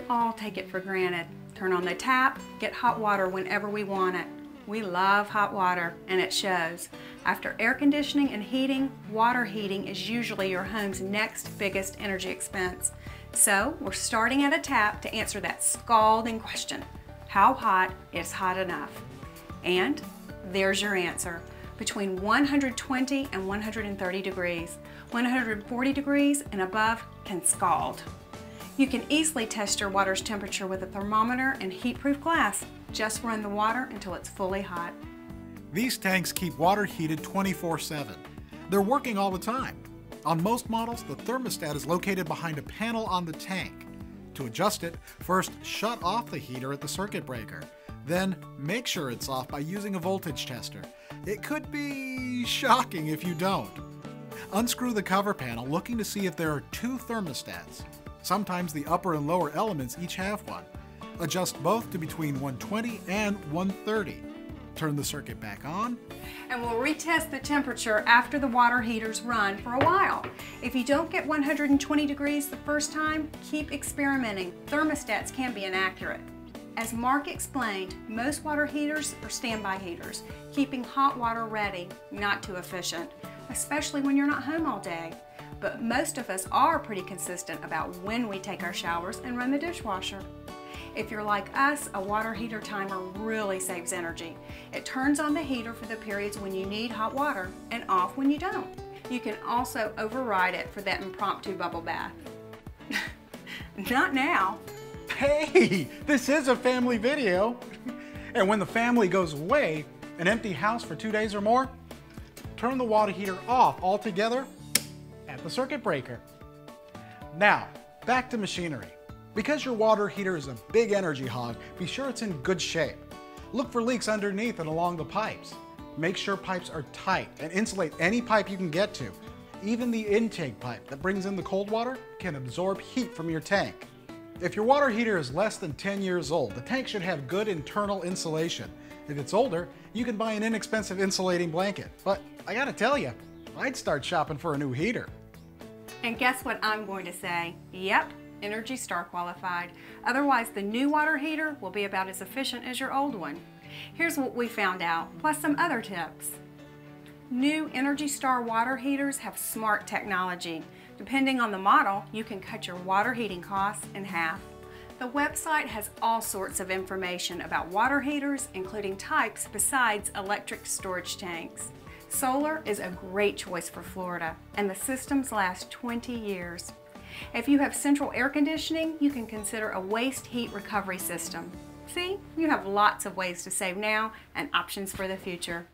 all take it for granted. Turn on the tap, get hot water whenever we want it. We love hot water, and it shows. After air conditioning and heating, water heating is usually your home's next biggest energy expense. So we're starting at a tap to answer that scalding question. How hot is hot enough? And there's your answer. Between 120 and 130 degrees. 140 degrees and above can scald. You can easily test your water's temperature with a thermometer and heat-proof glass. Just run the water until it's fully hot. These tanks keep water heated 24/7. They're working all the time. On most models, the thermostat is located behind a panel on the tank. To adjust it, first shut off the heater at the circuit breaker. Then make sure it's off by using a voltage tester. It could be shocking if you don't. Unscrew the cover panel looking to see if there are two thermostats. Sometimes the upper and lower elements each have one. Adjust both to between 120 and 130. Turn the circuit back on. And we'll retest the temperature after the water heaters run for a while. If you don't get 120 degrees the first time, keep experimenting. Thermostats can be inaccurate. As Mark explained, most water heaters are standby heaters, keeping hot water ready, not too efficient, especially when you're not home all day. But most of us are pretty consistent about when we take our showers and run the dishwasher. If you're like us, a water heater timer really saves energy. It turns on the heater for the periods when you need hot water and off when you don't. You can also override it for that impromptu bubble bath. Not now. Hey, this is a family video. And when the family goes away, an empty house for 2 days or more, turn the water heater off altogether at the circuit breaker. Now, back to machinery. Because your water heater is a big energy hog, be sure it's in good shape. Look for leaks underneath and along the pipes. Make sure pipes are tight and insulate any pipe you can get to. Even the intake pipe that brings in the cold water can absorb heat from your tank. If your water heater is less than 10 years old, the tank should have good internal insulation. If it's older, you can buy an inexpensive insulating blanket. But I gotta tell you, I'd start shopping for a new heater. And guess what I'm going to say? Yep, Energy Star qualified. Otherwise, the new water heater will be about as efficient as your old one. Here's what we found out, plus some other tips. New Energy Star water heaters have smart technology. Depending on the model, you can cut your water heating costs in half. The website has all sorts of information about water heaters, including types besides electric storage tanks. Solar is a great choice for Florida, and the systems last 20 years. If you have central air conditioning, you can consider a waste heat recovery system. See, you have lots of ways to save now and options for the future.